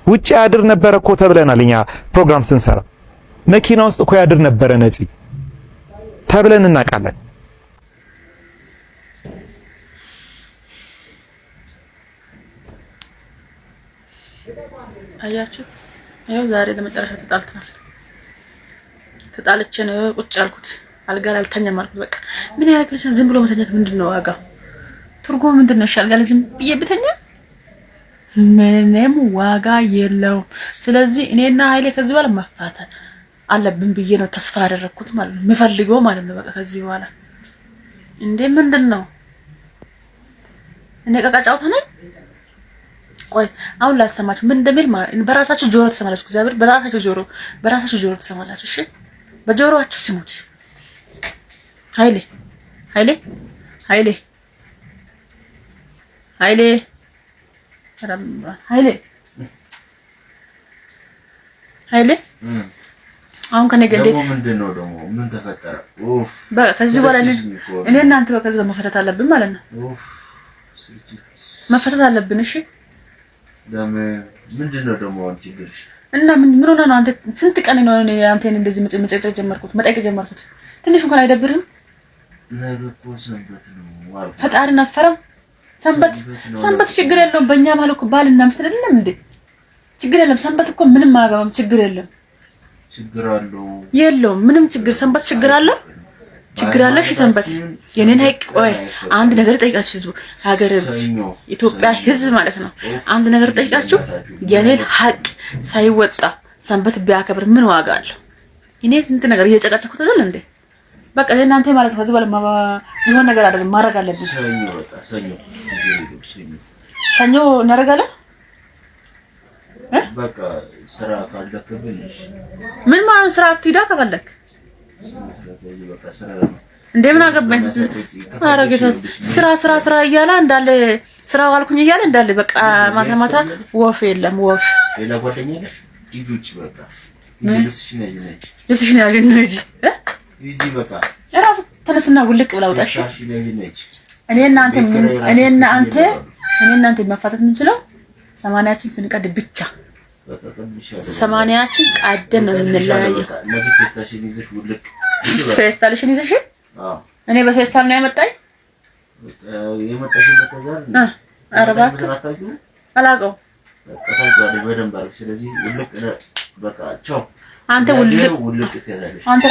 ውጪ ያድር ነበር እኮ ተብለናል እኛ ፕሮግራም ስንሰራ። መኪና ውስጥ እኮ ያድር ነበረ ነፂ ተብለን እናውቃለን። አያችሁ፣ ይኸው ዛሬ ለመጨረሻ ተጣልተናል። ተጣልቼ ነው ቁጭ ያልኩት። አልጋ ላይ አልተኛም አልኩት። በቃ ምን ያደርግልሻል? ዝም ብሎ መተኛት ምንድነው ዋጋው? ትርጉሙ ምንድነው? እሺ አልጋ ላይ ዝም ብዬ ብተኛ ምንም ዋጋ የለውም። ስለዚህ እኔና ኃይሌ ከዚህ በኋላ መፋታት አለብን ብዬ ነው ተስፋ ያደረኩት ማለት ነው። የምፈልገው ማለት ነው። በቃ ከዚህ በኋላ እንዴ ምንድነው? እኔ ቀቃጫውታ ነኝ። ቆይ አሁን ላሰማችሁ ምን እንደሚል በራሳችሁ ጆሮ ተሰማላችሁ። እግዚአብሔር በራሳችሁ ጆሮ ተሰማላችሁ። እሺ በጆሮአችሁ ስሙት። ኃይሌ ኃይሌ ኃይሌ ኃይሌ ኃይሌ ኃይሌ አሁን ከነገ እንዴት ምንድነው ደግሞ ምን ተፈጠረ? በቃ ከዚህ በኋላ እኔ እናንተ በቃ ከዚህ መፈታት አለብን ማለት ነው። መፈታት አለብን። እሺ ምንድነው ደግሞ ችግርሽ? እና ምን ሆነ ነው? አንተ ስንት ቀን ነው አንተን እንደዚህ መጨጨቅ ጀመርኩት መጠየቅ ጀመርኩት? ትንሽ እንኳን አይደብርህም? ነገኮ ሰንበት ነው ፈጣሪን አፈረም። ሰንበት ችግር የለውም። በእኛ ማለት እኮ ባልና ሚስት አይደለም እንዴ? ችግር የለም። ሰንበት እኮ ምንም አያገባም። ችግር የለም። ችግር አለው የለውም? ምንም ችግር ሰንበት ችግር አለ? ችግር አለ? እሺ ሰንበት የኔን ሀቅ ቆይ አንድ ነገር ጠይቃችሁ ህዝቡ ሀገር ኢትዮጵያ ህዝብ ማለት ነው አንድ ነገር ጠይቃችሁ የኔን ሀቅ ሳይወጣ ሰንበት ቢያከብር ምን ዋጋ አለው? እኔ ስንት ነገር እየጨቃጨኩት አይደል እንዴ? በቃ ለእናንተ ማለት ነው ከዚህ በኋላ ይሆን ነገር አይደለም ማድረግ አለብን። ሰኞ እናደርጋለን። በቃ ስራ ካልደከብን ምን ማለት ስራ አትሄዳ ከፈለክ እንደምን አገባኝ። አረጋታ ስራ እያለ እንዳለ ስራ ዋልኩኝ እያለ እንዳለ በቃ ማታ ወፍ የለም ወፍ ሌላ ጓደኛ ልጅ በቃ ልጅሽ ነው ያጀነጂ ይጂ በቃ እራስ ተነስና ውልቅ ብላ ወጣሽ። እኔና አንተ መፋታት የምንችለው 80ችን ስንቀድ ብቻ 80ችን ቀደን ነው የምንለያየው። ፌስታልሽን ይዘሽ እኔ በፌስታል ነው ያመጣኝ የመጣሽበት ነገር አረባክ አላቀው በቃ ቻው። አንተ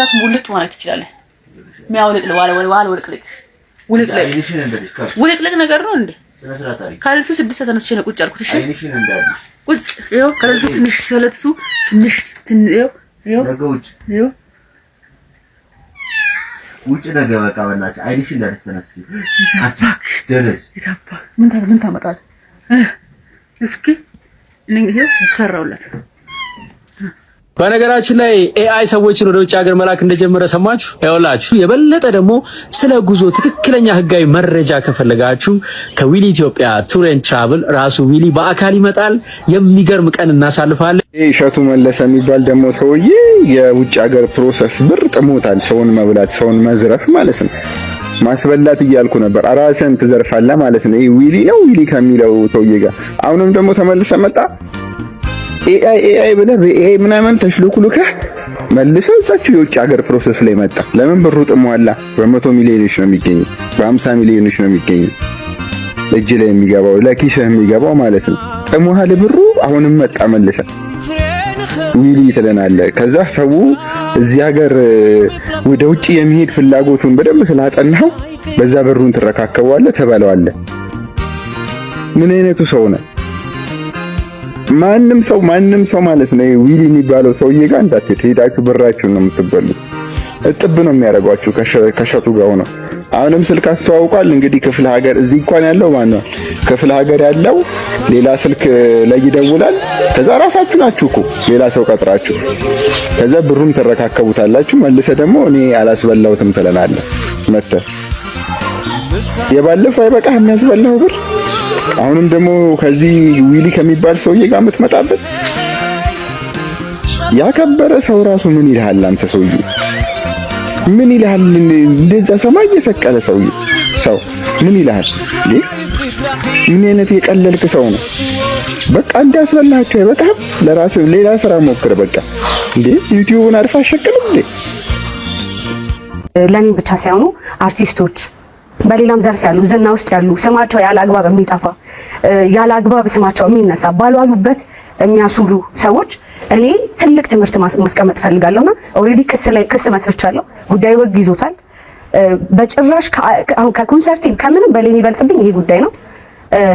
ራስ ውልቅ ማለት ትችላለህ። የሚያውልቅ ውልቅ ነገር ነው እንዴ? ካልሱ 6 ሰዓት ተነስቼ ነው ቁጭ አልኩት። እሺ ቁጭ ይኸው ካልሱ ትንሽ ሰለቱ ትንሽ ይኸው ውጭ ነገ በቃ በእናትህ አይንሽን እንዳልሽ ተነስኪ ደረስ ምን ታመጣለህ? እስኪ ይሄው ተሰራውለት። በነገራችን ላይ ኤአይ ሰዎችን ወደ ውጭ ሀገር መላክ እንደጀመረ ሰማችሁ? ያውላችሁ የበለጠ ደግሞ ስለ ጉዞ ትክክለኛ ህጋዊ መረጃ ከፈለጋችሁ ከዊሊ ኢትዮጵያ ቱር ኤንድ ትራቭል ራሱ ዊሊ በአካል ይመጣል። የሚገርም ቀን እናሳልፋለን። እሸቱ መለሰ የሚባል ደግሞ ሰውዬ የውጭ ሀገር ፕሮሰስ ብር ጥሞታል። ሰውን መብላት፣ ሰውን መዝረፍ ማለት ነው። ማስበላት እያልኩ ነበር። ራስህን ትዘርፋለህ ማለት ነው። ዊሊ ነው ዊሊ ከሚለው ሰውዬ ጋር አሁንም ደግሞ ተመልሰ መጣ። ኤአይ ብለህ በኤአይ ምናምን ተሽሎኩልከህ መልሰህ እዛችሁ የውጭ ሀገር ፕሮሰስ ላይ መጣ። ለምን ብሩ ጥሟላ። በ100 ሚሊዮኖች ነው የሚገኘው፣ በ50 ሚሊዮኖች ነው የሚገኘው እጅ ላይ የሚገባው ለኪስህ የሚገባው ማለት ነው። ጥሟል ብሩ። አሁንም መጣ መልሰህ ዊሊ ትለናለህ። ከዛ ሰው እዚህ ሀገር ወደ ውጭ የሚሄድ ፍላጎቱን በደንብ ስላጠናው በዛ ብሩን ትረካከበዋለህ፣ ትበለዋለህ። ምን አይነቱ ሰው ነው? ማንም ሰው ማለት ነው ዊሊ የሚባለው ሰውዬ ጋር እንዳትሄድ። ሄዳችሁ ብራችሁን ነው የምትበሉት። እጥብ ነው የሚያደርጓችሁ ከሸቱ ጋር ነው። አሁንም ስልክ አስተዋውቋል። እንግዲህ ክፍለ ሀገር እዚህ እንኳን ያለው ማነው ክፍለ ሀገር ያለው ሌላ ስልክ ላይ ይደውላል። ከዛ ራሳችሁ ናችሁ እኮ ሌላ ሰው ቀጥራችሁ ከዛ ብሩን ትረካከቡታላችሁ። መልሰ ደግሞ እኔ አላስበላሁትም ትለናለህ። መተህ የባለፈው አይበቃ የሚያስበላው ብር አሁንም ደግሞ ከዚህ ዊሊ ከሚባል ሰውዬ ጋር የምትመጣበት ያከበረ ሰው ራሱ ምን ይልሃል? አንተ ሰውዬ ምን ይልሃል? እንደዛ ሰማይ የሰቀለ ሰው ምን ይልሃል? ምን አይነት የቀለልክ ሰው ነው? በቃ እንዳስበላቸው በቃ ለራስ ሌላ ስራ ሞክር። በቃ እንዴ ዩቲዩብን አርፋ ሸቀልም እንዴ? ለኔ ብቻ ሳይሆኑ አርቲስቶች በሌላም ዘርፍ ያሉ ዝና ውስጥ ያሉ ስማቸው ያለ አግባብ የሚጠፋ ያለ አግባብ ስማቸው የሚነሳ ባልዋሉበት የሚያስውሉ ሰዎች እኔ ትልቅ ትምህርት ማስቀመጥ ፈልጋለሁና ኦሬዲ ክስ መስርቻለሁ። ጉዳዩ ህግ ይዞታል። በጭራሽ አሁን ከኮንሰርቲም ከምንም በላይ የሚበልጥብኝ ይሄ ጉዳይ ነው።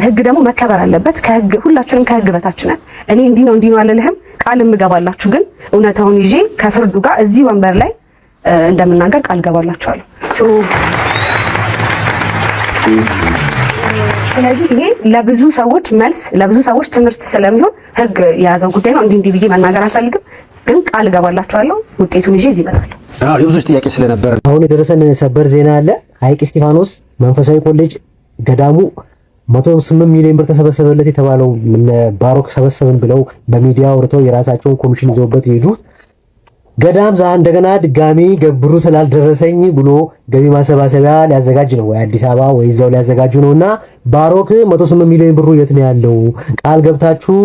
ህግ ደግሞ መከበር አለበት። ከህግ ሁላችንም ከህግ በታች ነን። እኔ እንዲህ ነው አልልህም፣ ቃል እገባላችሁ፣ ግን እውነታውን ይዤ ከፍርዱ ጋር እዚህ ወንበር ላይ እንደምናገር ቃል እገባላችኋለሁ። ስለዚህ ይሄ ለብዙ ሰዎች መልስ፣ ለብዙ ሰዎች ትምህርት ስለሚሆን ህግ የያዘው ጉዳይ ነው። እንዲህ ብዬ መናገር አልፈልግም፣ ግን ቃል እገባላችኋለሁ። ውጤቱን ይዤ እዚህ እመጣለሁ። የብዙዎች ጥያቄ ስለነበረ አሁን የደረሰን ሰበር ዜና አለ። ሐይቅ እስጢፋኖስ መንፈሳዊ ኮሌጅ ገዳሙ 108 ሚሊዮን ብር ተሰበሰበለት የተባለው ባሮክ ሰበሰብን ብለው በሚዲያ አውርተው የራሳቸውን ኮሚሽን ይዘውበት የሄዱት ገዳም እንደገና ድጋሚ ገብሩ ስላልደረሰኝ ብሎ ገቢ ማሰባሰቢያ ሊያዘጋጅ ነው፣ ወይ አዲስ አበባ ወይ እዛው ሊያዘጋጁ ነውና ባሮክ 108 ሚሊዮን ብሩ የት ነው ያለው? ቃል ገብታችሁ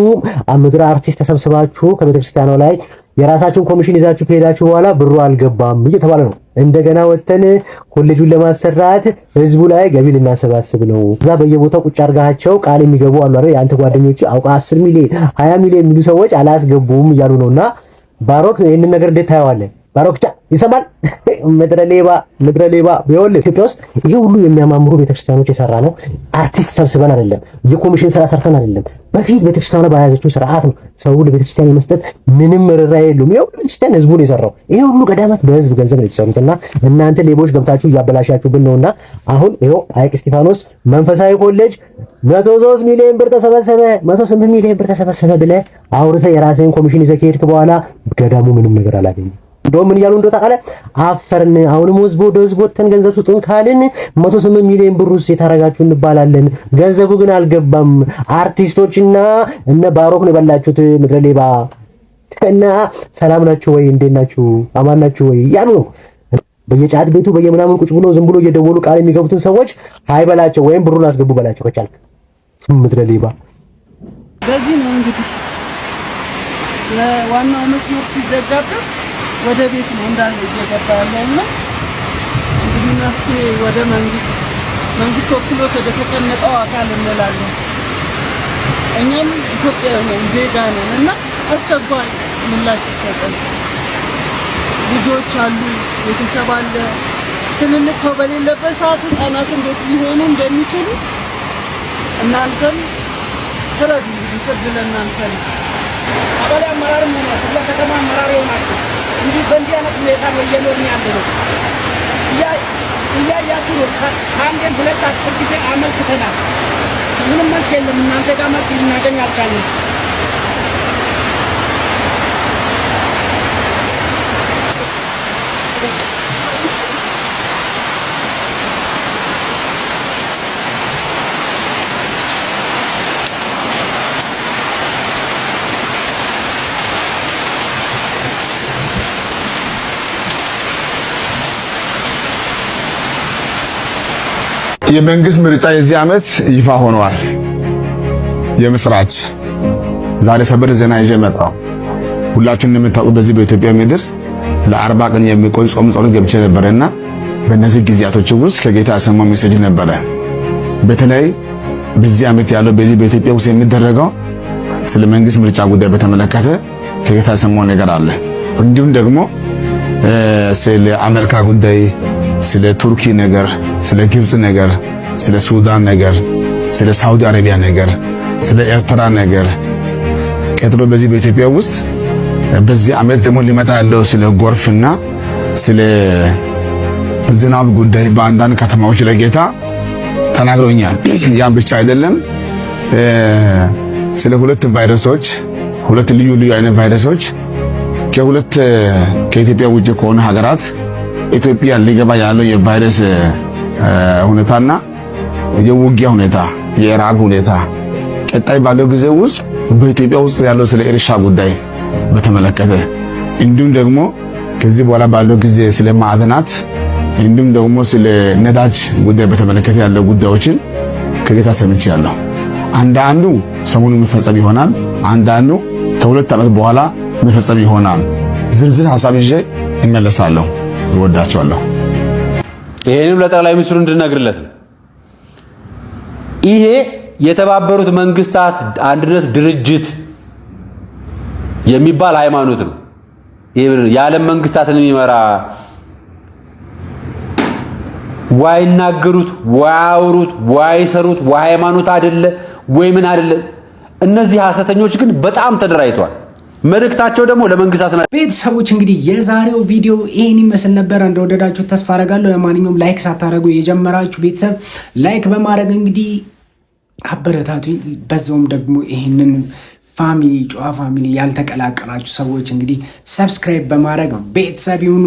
ምድር አርቲስት ተሰብስባችሁ ከቤተክርስቲያኗ ላይ የራሳችሁን ኮሚሽን ይዛችሁ ከሄዳችሁ በኋላ ብሩ አልገባም እየተባለ ነው። እንደገና ወተን ኮሌጁን ለማሰራት ህዝቡ ላይ ገቢ ልናሰባስብ ነው። እዛ በየቦታው ቁጭ አርጋቸው ቃል የሚገቡ አሉ አይደል? የአንተ ጓደኞች አውቃ 10 ሚሊዮን 20 ሚሊዮን የሚሉ ሰዎች አላስገቡም እያሉ ነውና ባሮክ ይሄንን ነገር እንዴት ታየዋለህ? ባሮክ ይሰማል? ምድረ ሌባ ቢሆን ኢትዮጵያ ውስጥ ይሄ ሁሉ የሚያማምሩ ቤተክርስቲያኖች የሰራ ነው። አርቲስት ሰብስበን አይደለም፣ የኮሚሽን ስራ ሰርተን አይደለም። በፊት ቤተክርስቲያኗ ባያዘችው ስርዓት ነው ሰው ለቤተክርስቲያን የመስጠት ምንም ርህራሄ የለውም። ይሄ ቤተክርስቲያን ህዝቡ ነው የሰራው። ይሄ ሁሉ ገዳማት በህዝብ ገንዘብ ነው የተሰሩትና እናንተ ሌቦች ገብታችሁ እያበላሻችሁብን ነውና አሁን ይሄው ሐይቅ እስጢፋኖስ መንፈሳዊ ኮሌጅ 103 ሚሊዮን ብር ተሰበሰበ፣ 108 ሚሊዮን ብር ተሰበሰበ ብለህ አውርተህ የራስህን ኮሚሽን ይዘህ ከሄድክ በኋላ ገዳሙ ምንም ነገር አላገኘም። እንደው ምን እያሉ እንደው ታውቃለህ? አፈርን። አሁንም ህዝቡ ወጥተን ገንዘብ ስጡን ካልን 108 ሚሊዮን ብር ውስጥ የታረጋችሁ እንባላለን። ገንዘቡ ግን አልገባም። አርቲስቶችና እነ ባሮክ ነው የበላችሁት። ምድረ ሌባ እና ሰላም ናችሁ ወይ? እንዴት ናችሁ? አማን ናችሁ ወይ? ያሉ ነው በየጫት ቤቱ በየምናምን ቁጭ ብሎ ዝም ብሎ እየደወሉ ቃል የሚገቡትን ሰዎች ሃይበላቸው ወይም ብሩን አስገቡ በላቸው ከቻልክ። ምድረ ሌባ በዚህ ነው እንግዲህ ለዋናው መስመር ሲዘጋበት ወደ ቤት ነው እንዳለ እየገባ ያለውና እንግዲህ መፍትሄ ወደ መንግስት ወክሎት ወደ ተቀመጠው አካል እንላለን። እኛም ኢትዮጵያዊ ነን፣ ዜጋ ነን እና አስቸኳይ ምላሽ ይሰጠን። ልጆች አሉ፣ ቤተሰብ አለ። ትልልቅ ሰው በሌለበት ሰዓት ህፃናት እንዴት ሊሆኑ እንደሚችሉ እናንተም ፍረዱ። ፍርድ ለእናንተ ነው። አባላ አመራር ሆነ ለከተማ አመራር ይሆናችሁ እንጂ በእንዲህ አይነት ሁኔታ ነው እየኖርን ያለነው። እያያችሁ ነው። ከአንዴም 10 ጊዜ አመልክተናል። ምንም መልስ የለም። እናንተ ጋር መልስ ልናገኝ አልቻልንም። የመንግስት ምርጫ የዚህ ዓመት ይፋ ሆኗል። የምስራች ዛሬ ሰበር ዜና ይዤ መጣሁ። ሁላችሁም እንደምታውቁት በዚህ በኢትዮጵያ ምድር ለ40 ቀን የሚቆይ ጾም ጸሎት ገብቼ ነበርና በእነዚህ ጊዜያቶች ውስጥ ከጌታ ያሰማው ሜሴጅ ነበረ። በተለይ በዚህ ዓመት ያለው በዚህ በኢትዮጵያ ውስጥ የሚደረገው ስለ መንግስት ምርጫ ጉዳይ በተመለከተ ከጌታ ያሰማው ነገር አለ። እንዲሁም ደግሞ ስለ አሜሪካ ጉዳይ፣ ስለ ቱርኪ ነገር፣ ስለ ግብጽ ነገር፣ ስለ ሱዳን ነገር፣ ስለ ሳውዲ አረቢያ ነገር፣ ስለ ኤርትራ ነገር ቀጥሎ በዚህ በኢትዮጵያ ውስጥ በዚህ ዓመት ደግሞ ሊመጣ ያለው ስለ ጎርፍና ስለ ዝናብ ጉዳይ በአንዳንድ ከተማዎች ላይ ጌታ ተናግሮኛል። ያን ብቻ አይደለም፣ ስለ ሁለት ቫይረሶች፣ ሁለት ልዩ አይነት ቫይረሶች ከኢትዮጵያ ውጭ ከሆነ ሀገራት ኢትዮጵያ ሊገባ ያለው የቫይረስ ሁኔታና የውጊያ ሁኔታ፣ የራብ ሁኔታ ቀጣይ ባለው ጊዜ ውስጥ በኢትዮጵያ ውስጥ ያለው ስለ እርሻ ጉዳይ በተመለከተ እንዲሁም ደግሞ ከዚህ በኋላ ባለው ጊዜ ስለ ማዕድናት እንዲሁም ደግሞ ስለ ነዳጅ ጉዳይ በተመለከተ ያለው ጉዳዮችን ከጌታ ሰምቻለሁ። አንዳንዱ ሰሞኑን የሚፈጸም ይሆናል፣ አንዳንዱ ከሁለት ዓመት በኋላ የሚፈጸም ይሆናል። ዝርዝር ሐሳብ ይዤ እመለሳለሁ። እወዳቸዋለሁ። ይሄንም ለጠቅላይ ሚኒስትሩ እንድነግርለት ነው። ይሄ የተባበሩት መንግስታት አንድነት ድርጅት የሚባል ሃይማኖት ነው። የዓለም መንግስታትን የሚመራ ዋይናገሩት ዋያወሩት ዋይሰሩት ሃይማኖት አይደለ ወይ ምን አይደለ። እነዚህ ሐሰተኞች ግን በጣም ተደራጅተዋል። መልእክታቸው ደግሞ ለመንግስታት ነው። ቤተሰቦች እንግዲህ የዛሬው ቪዲዮ ይሄን ይመስል ነበር። እንደወደዳችሁ ተስፋ አደርጋለሁ። ለማንኛውም ላይክ ሳታደርጉ የጀመራችሁ ቤተሰብ ላይክ በማድረግ እንግዲህ አበረታቱኝ። በዛውም ደግሞ ይሄንን ፋሚሊ ጨዋ ፋሚሊ ያልተቀላቀላችሁ ሰዎች እንግዲህ ሰብስክራይብ በማድረግ ቤተሰብ ይሁኑ።